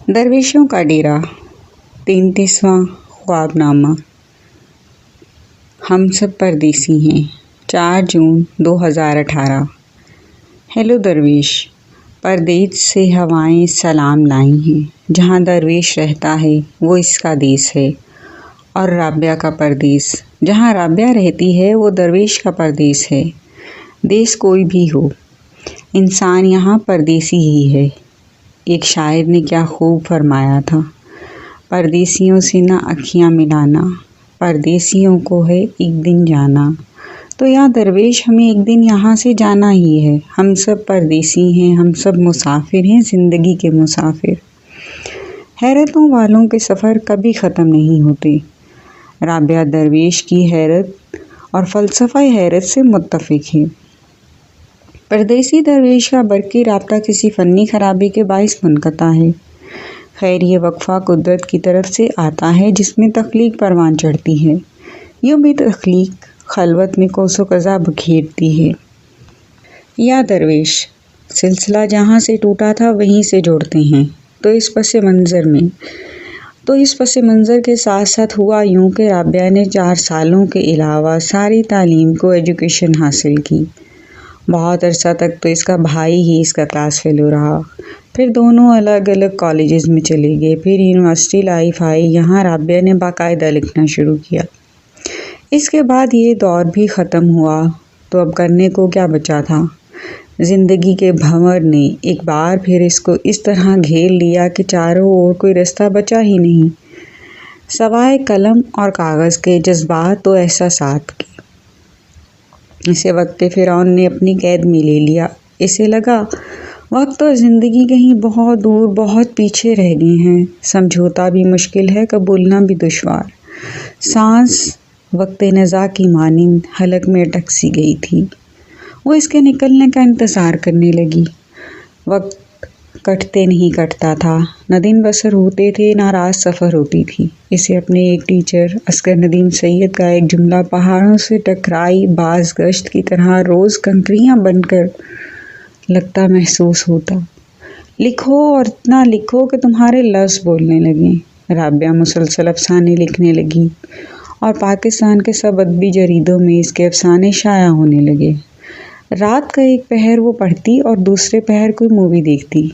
درویشوں کا ڈیرا 33واں خواب نامہ۔ ہم سب پردیسی ہیں۔ 4 جون 2018۔ ہیلو درویش، پردیس سے ہوائیں سلام لائی ہیں۔ جہاں درویش رہتا ہے وہ اس کا دیس ہے، اور رابعہ کا پردیس جہاں رابعہ رہتی ہے وہ درویش کا پردیس ہے۔ دیس کوئی بھی ہو، انسان یہاں پردیسی ہی ہے۔ ایک شاعر نے کیا خوب فرمایا تھا، پردیسیوں سے نہ اکھیاں ملانا، پردیسیوں کو ہے ایک دن جانا۔ تو یا درویش ہمیں ایک دن یہاں سے جانا ہی ہے۔ ہم سب پردیسی ہیں، ہم سب مسافر ہیں، زندگی کے مسافر۔ حیرتوں والوں کے سفر کبھی ختم نہیں ہوتے۔ رابعہ درویش کی حیرت اور فلسفہ حیرت سے متفق ہے۔ پردیسی درویش کا برقی رابطہ کسی فنی خرابی کے باعث منقطع ہے۔ خیر یہ وقفہ قدرت کی طرف سے آتا ہے جس میں تخلیق پروان چڑھتی ہے۔ یوں بھی تخلیق خلوت میں کوس و قزح بکھیرتی ہے۔ یا درویش، سلسلہ جہاں سے ٹوٹا تھا وہیں سے جوڑتے ہیں۔ تو اس پس منظر کے ساتھ ساتھ ہوا یوں کہ رابعہ نے 4 سالوں کے علاوہ ساری تعلیم کو ایجوکیشن حاصل کی۔ بہت عرصہ تک تو اس کا بھائی ہی اس کا کلاس فیلو رہا۔ پھر دونوں الگ الگ کالجز میں چلے گئے۔ پھر یونیورسٹی لائف آئی، یہاں رابعہ نے باقاعدہ لکھنا شروع کیا۔ اس کے بعد یہ دور بھی ختم ہوا تو اب کرنے کو کیا بچا تھا؟ زندگی کے بھنور نے ایک بار پھر اس کو اس طرح گھیر لیا کہ چاروں اور کوئی رستہ بچا ہی نہیں، سوائے قلم اور کاغذ کے، جذبات و احساسات کے۔ اسے وقت کے فرعون نے اپنی قید میں لے لیا۔ اسے لگا وقت اور زندگی کہیں بہت دور، بہت پیچھے رہ گئے ہیں۔ سمجھوتا بھی مشکل ہے، قبولنا بھی دشوار۔ سانس وقت نزاع کی مانند حلق میں اٹک سی گئی تھی۔ وہ اس کے نکلنے کا انتظار کرنے لگی۔ وقت کٹتے نہیں کٹتا تھا، نہ دن بسر ہوتے تھے، نہ رات سفر ہوتی تھی۔ اسے اپنے ایک ٹیچر اصغر ندیم سید کا ایک جملہ پہاڑوں سے ٹکرائی باز گشت کی طرح روز کنکریاں بن کر لگتا محسوس ہوتا۔ لکھو اور اتنا لکھو کہ تمہارے لفظ بولنے لگیں۔ رابعہ مسلسل افسانے لکھنے لگی اور پاکستان کے سب ادبی جریدوں میں اس کے افسانے شائع ہونے لگے۔ رات کا ایک پہر وہ پڑھتی اور دوسرے پہر کوئی مووی دیکھتی۔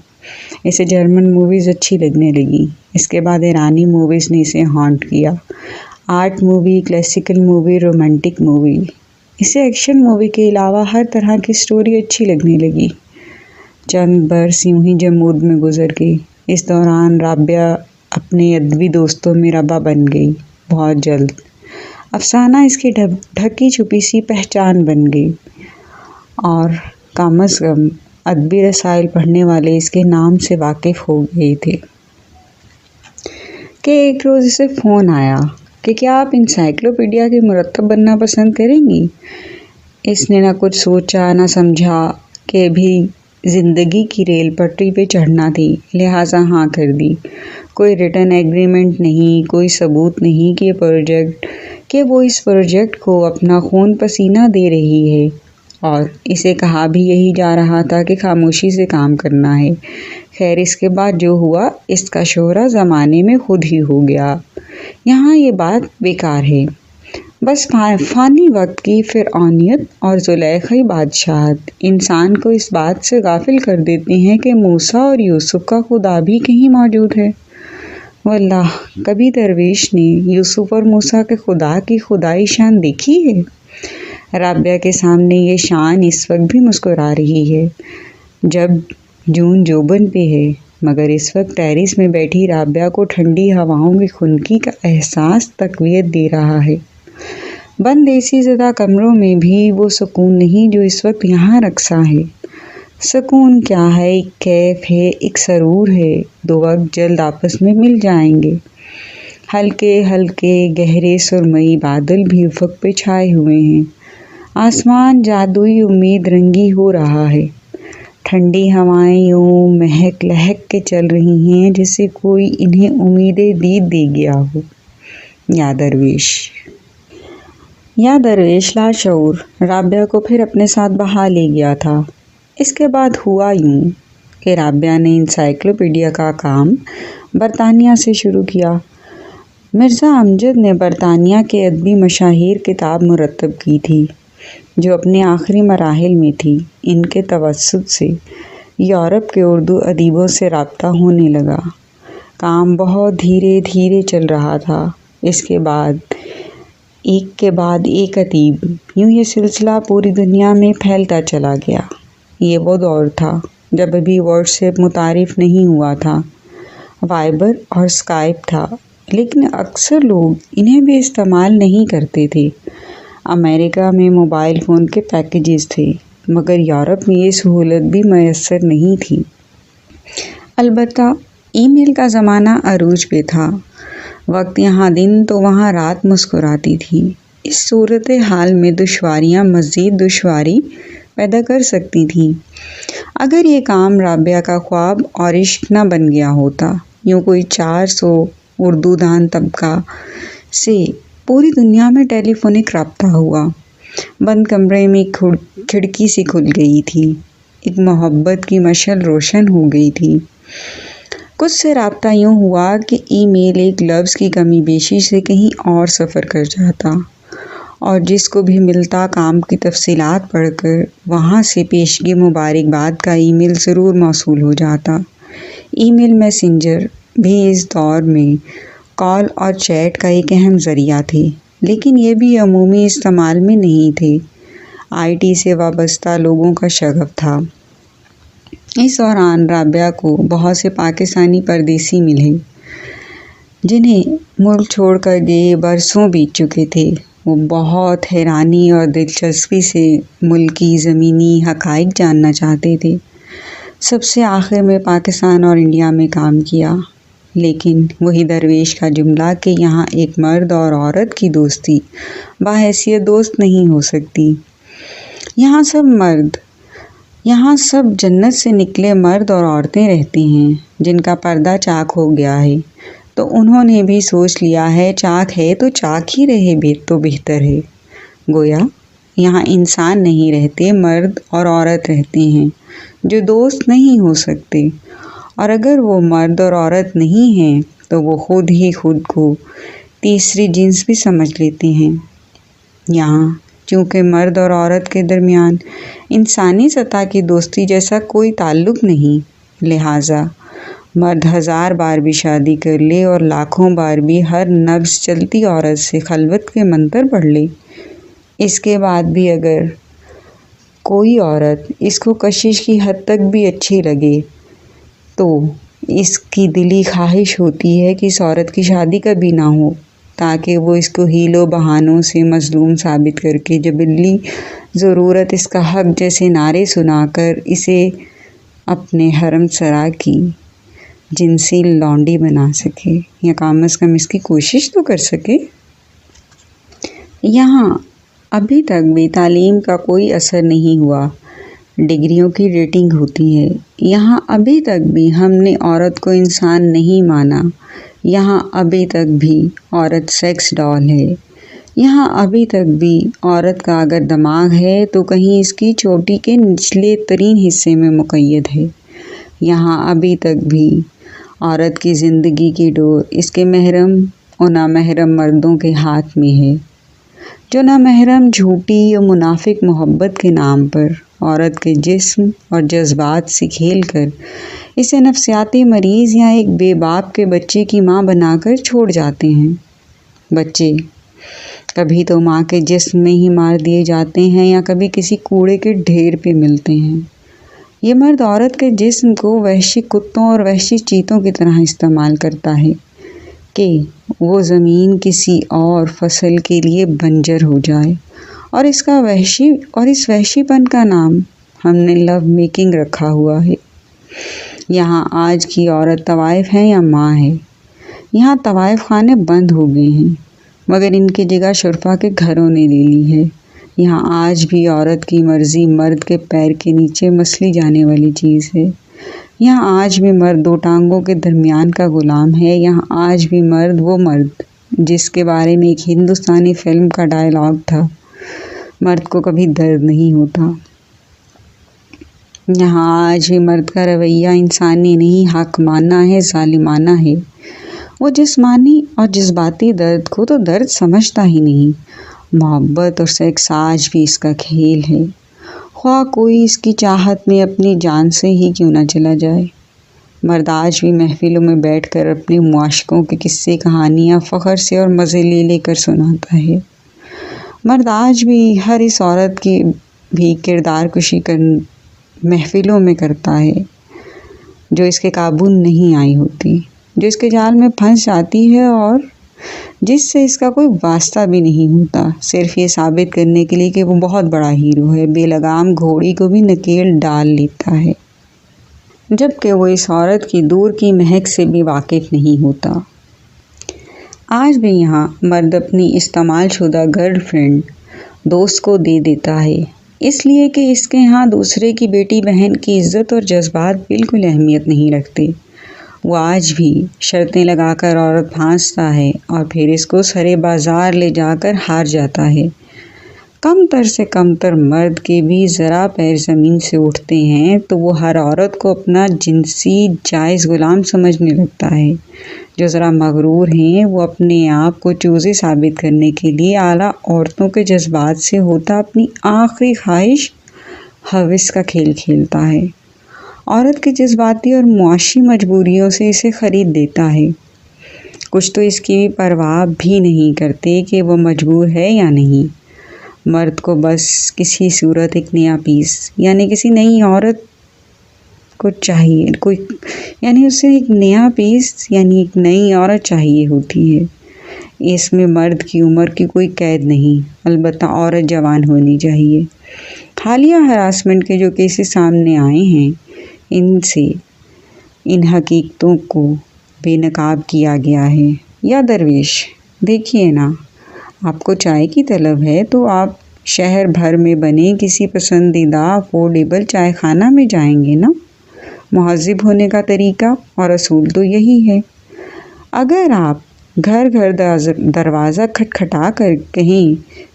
اسے جرمن موویز اچھی لگنے لگیں۔ اس کے بعد ایرانی موویز نے اسے ہانٹ کیا۔ Art movie, classical movie, romantic movie. اسے ایکشن مووی کے علاوہ ہر طرح کی سٹوری اچھی لگنے لگی۔ چند برس یوں ہی جمود میں گزر گئے۔ اس دوران رابعہ اپنے ادبی دوستوں میں ربا بن گئی۔ بہت جلد افسانہ اس کی ڈھکی چھپی سی پہچان بن گئی، اور کم از کم ادبی رسائل پڑھنے والے اس کے نام سے واقف ہو گئے تھے۔ کہ ایک روز اسے فون آیا کہ کیا آپ انسائکلوپیڈیا کے مرتب بننا پسند کریں گی؟ اس نے نہ کچھ سوچا نہ سمجھا کہ ابھی زندگی کی ریل پٹری پہ چڑھنا تھی، لہٰذا ہاں کر دی۔ کوئی ریٹن ایگریمنٹ نہیں، کوئی ثبوت نہیں کہ وہ اس پروجیکٹ کو اپنا خون پسینہ دے رہی ہے، اور اسے کہا بھی یہی جا رہا تھا کہ خاموشی سے کام کرنا ہے۔ خیر اس کے بعد جو ہوا اس کا شہرہ زمانے میں خود ہی ہو گیا۔ یہاں یہ بات بیکار ہے۔ بس فانی وقت کی فرعونیت اور زلیخائی بادشاہت انسان کو اس بات سے غافل کر دیتے ہیں کہ موسیٰ اور یوسف کا خدا بھی کہیں موجود ہے۔ واللہ کبھی درویش نے یوسف اور موسیٰ کے خدا کی خدائی شان دیکھی ہے؟ رابعہ کے سامنے یہ شان اس وقت بھی مسکرا رہی ہے جب جون جوبن پہ ہے، مگر اس وقت ٹیرس میں بیٹھی رابعہ کو ٹھنڈی ہواؤں کی خنکی کا احساس تقویت دے رہا ہے۔ بند اے سی زدہ کمروں میں بھی وہ سکون نہیں جو اس وقت یہاں رقصاں ہے۔ سکون کیا ہے، ایک کیف ہے، ایک سرور ہے۔ 2 وقت جلد آپس میں مل جائیں گے۔ ہلکے ہلکے گہرے سرمئی بادل بھی افق پہ چھائے ہوئے ہیں۔ آسمان جادوئی امید رنگی ہو رہا ہے۔ ٹھنڈی ہوائیں یوں مہک لہک کے چل رہی ہیں جیسے کوئی انہیں امیدیں دید دے گیا ہو۔ یا درویش لاشعور رابعہ کو پھر اپنے ساتھ بہا لے گیا تھا۔ اس کے بعد ہوا یوں کہ رابعہ نے انسائکلوپیڈیا کا کام برطانیہ سے شروع کیا۔ مرزا امجد نے برطانیہ کے ادبی مشاہیر کتاب مرتب کی تھی جو اپنے آخری مراحل میں تھی۔ ان کے توسط سے یورپ کے اردو ادیبوں سے رابطہ ہونے لگا۔ کام بہت دھیرے دھیرے چل رہا تھا۔ اس کے بعد ایک ادیب، یوں یہ سلسلہ پوری دنیا میں پھیلتا چلا گیا۔ یہ وہ دور تھا جب ابھی واٹس ایپ متعارف نہیں ہوا تھا، وائبر اور اسکائپ تھا، لیکن اکثر لوگ انہیں بھی استعمال نہیں کرتے تھے۔ امریکہ میں موبائل فون کے پیکیجز تھے، مگر یورپ میں یہ سہولت بھی میسر نہیں تھی۔ البتہ ای میل کا زمانہ عروج پہ تھا۔ وقت یہاں دن تو وہاں رات مسکراتی تھی۔ اس صورتحال میں دشواریاں مزید دشواری پیدا کر سکتی تھیں اگر یہ کام رابعہ کا خواب اور عشق نہ بن گیا ہوتا۔ یوں کوئی 400 اردو دان طبقہ سے پوری دنیا میں ٹیلی فونک رابطہ ہوا۔ بند کمرے میں کھڑکی سی کھل گئی تھی، ایک محبت کی مشعل روشن ہو گئی تھی۔ کچھ سے رابطہ یوں ہوا کہ ای میل ایک لفظ کی کمی بیشی سے کہیں اور سفر کر جاتا، اور جس کو بھی ملتا کام کی تفصیلات پڑھ کر وہاں سے پیشگی مبارکباد کا ای میل ضرور موصول ہو جاتا۔ ای میل میسنجر بھی اس دور میں کال اور چیٹ کا ایک اہم ذریعہ تھے، لیکن یہ بھی عمومی استعمال میں نہیں تھے۔ آئی ٹی سے وابستہ لوگوں کا شغف تھا۔ اس دوران رابعہ کو بہت سے پاکستانی پردیسی ملے جنہیں ملک چھوڑ کر گئے برسوں بیت چکے تھے۔ وہ بہت حیرانی اور دلچسپی سے ملکی زمینی حقائق جاننا چاہتے تھے۔ سب سے آخر میں پاکستان اور انڈیا میں کام کیا، لیکن وہی درویش کا جملہ کہ یہاں ایک مرد اور عورت کی دوستی بحیثیت دوست نہیں ہو سکتی۔ یہاں سب جنت سے نکلے مرد اور عورتیں رہتے ہیں جن کا پردہ چاک ہو گیا ہے، تو انہوں نے بھی سوچ لیا ہے چاک ہے تو چاک ہی رہے تو بہتر ہے۔ گویا یہاں انسان نہیں رہتے، مرد اور عورت رہتے ہیں جو دوست نہیں ہو سکتے، اور اگر وہ مرد اور عورت نہیں ہیں تو وہ خود ہی خود کو تیسری جنس بھی سمجھ لیتے ہیں۔ یہاں چونکہ مرد اور عورت کے درمیان انسانی سطح کی دوستی جیسا کوئی تعلق نہیں، لہٰذا مرد 1000 بار بھی شادی کر لے اور لاکھوں بار بھی ہر نبض چلتی عورت سے خلوت کے منتر پڑھ لے، اس کے بعد بھی اگر کوئی عورت اس کو کشش کی حد تک بھی اچھی لگے تو اس کی دلی خواہش ہوتی ہے کہ اس عورت کی شادی کبھی نہ ہو، تاکہ وہ اس کو ہیلوں بہانوں سے مظلوم ثابت کر کے جبلی ضرورت اس کا حق جیسے نعرے سنا کر اسے اپنے حرم سرا کی جنسی لونڈی بنا سکے، یا کم از کم اس کی کوشش تو کر سکے۔ یہاں ابھی تک بھی تعلیم کا کوئی اثر نہیں ہوا، ڈگریوں کی ریٹنگ ہوتی ہے۔ یہاں ابھی تک بھی ہم نے عورت کو انسان نہیں مانا۔ یہاں ابھی تک بھی عورت سیکس ڈال ہے۔ یہاں ابھی تک بھی عورت کا اگر دماغ ہے تو کہیں اس کی چوٹی کے نچلے ترین حصے میں مقید ہے۔ یہاں ابھی تک بھی عورت کی زندگی کی ڈور اس کے محرم اور نامحرم مردوں کے ہاتھ میں ہے، جو نامحرم جھوٹی اور منافق محبت کے نام پر عورت کے جسم اور جذبات سے کھیل کر اسے نفسیاتی مریض یا ایک بے باپ کے بچے کی ماں بنا کر چھوڑ جاتے ہیں۔ بچے کبھی تو ماں کے جسم میں ہی مار دیے جاتے ہیں یا کبھی کسی کوڑے کے ڈھیر پہ ملتے ہیں۔ یہ مرد عورت کے جسم کو وحشی کتوں اور وحشی چیتوں کی طرح استعمال کرتا ہے کہ وہ زمین کسی اور فصل کے لیے بنجر ہو جائے، اور اس وحشی پن کا نام ہم نے لو میکنگ رکھا ہوا ہے۔ یہاں آج کی عورت طوائف ہے یا ماں ہے؟ یہاں طوائف خانے بند ہو گئے ہیں، مگر ان کی جگہ شرفا کے گھروں نے لے لی ہے۔ یہاں آج بھی عورت کی مرضی مرد کے پیر کے نیچے مسلی جانے والی چیز ہے۔ یہاں آج بھی مرد 2 ٹانگوں کے درمیان کا غلام ہے۔ یہاں آج بھی مرد وہ مرد جس کے بارے میں ایک ہندوستانی فلم کا ڈائیلاگ تھا، مرد کو کبھی درد نہیں ہوتا۔ یہاں آج بھی مرد کا رویہ انسانی نہیں، حاکمانہ ہے، ظالمانہ ہے۔ وہ جسمانی اور جذباتی درد کو تو درد سمجھتا ہی نہیں۔ محبت اور سیکس آج بھی اس کا کھیل ہے، خواہ کوئی اس کی چاہت میں اپنی جان سے ہی کیوں نہ چلا جائے۔ مرد آج بھی محفلوں میں بیٹھ کر اپنے معاشقوں کے قصے کہانیاں فخر سے اور مزے لے لے کر سناتا ہے۔ مرد آج بھی ہر اس عورت کی بھی کردار کشی محفلوں میں کرتا ہے جو اس کے قابو نہیں آئی ہوتی، جو اس کے جال میں پھنس جاتی ہے اور جس سے اس کا کوئی واسطہ بھی نہیں ہوتا، صرف یہ ثابت کرنے کے لیے کہ وہ بہت بڑا ہیرو ہے، بے لگام گھوڑی کو بھی نکیل ڈال لیتا ہے، جبکہ وہ اس عورت کی دور کی مہک سے بھی واقف نہیں ہوتا۔ آج بھی یہاں مرد اپنی استعمال شدہ گرل فرینڈ دوست کو دے دیتا ہے، اس لیے کہ اس کے ہاں دوسرے کی بیٹی بہن کی عزت اور جذبات بالکل اہمیت نہیں رکھتے۔ وہ آج بھی شرطیں لگا کر عورت پھانستا ہے اور پھر اس کو سرے بازار لے جا کر ہار جاتا ہے۔ کم تر سے کم تر مرد کے بھی ذرا پیر زمین سے اٹھتے ہیں تو وہ ہر عورت کو اپنا جنسی جائز غلام سمجھنے لگتا ہے۔ جو ذرا مغرور ہیں وہ اپنے آپ کو چوزے ثابت کرنے کے لیے اعلیٰ عورتوں کے جذبات سے ہوتا اپنی آخری خواہش ہوس کا کھیل کھیلتا ہے۔ عورت کی جذباتی اور معاشی مجبوریوں سے اسے خرید دیتا ہے۔ کچھ تو اس کی بھی پرواہ بھی نہیں کرتے کہ وہ مجبور ہے یا نہیں۔ مرد کو بس کسی صورت ایک نیا پیس یعنی کسی نئی عورت کو چاہیے، یعنی اسے ایک نیا پیس یعنی ایک نئی عورت چاہیے ہوتی ہے۔ اس میں مرد کی عمر کی کوئی قید نہیں، البتہ عورت جوان ہونی چاہیے۔ حالیہ ہراسمنٹ کے جو کیسز سامنے آئے ہیں ان حقیقتوں کو بے نقاب کیا گیا ہے۔ یا درویش دیکھیے نا، آپ کو چائے کی طلب ہے تو آپ شہر بھر میں بنے کسی پسندیدہ افورڈیبل چائے خانہ میں جائیں گے نا۔ مہذب ہونے کا طریقہ اور اصول تو یہی ہے۔ اگر آپ گھر گھر دروازہ کھٹکھٹا کر کہیں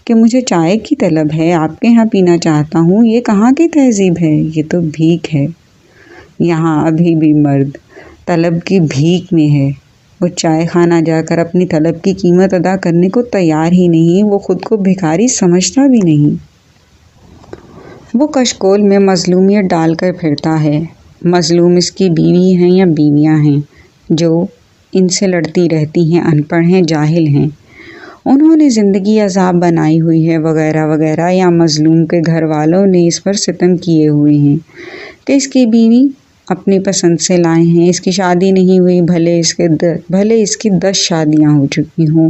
کہ مجھے چائے کی طلب ہے، آپ کے ہاں پینا چاہتا ہوں، یہ کہاں کی تہذیب ہے؟ یہ تو بھیک ہے۔ یہاں ابھی بھی مرد طلب کی بھیک میں ہے۔ وہ چائے خانہ جا کر اپنی طلب کی قیمت ادا کرنے کو تیار ہی نہیں، وہ خود کو بھکاری سمجھتا بھی نہیں۔ وہ کشکول میں مظلومیت ڈال کر پھرتا ہے۔ مظلوم اس کی بیوی ہیں یا بیویاں ہیں جو ان سے لڑتی رہتی ہیں، ان پڑھ ہیں، جاہل ہیں، انہوں نے زندگی عذاب بنائی ہوئی ہے وغیرہ وغیرہ، یا مظلوم کے گھر والوں نے اس پر ستم کیے ہوئے ہیں کہ اس کی بیوی اپنی پسند سے لائے ہیں، اس کی شادی نہیں ہوئی، بھلے اس کی 10 شادیاں ہو چکی ہوں،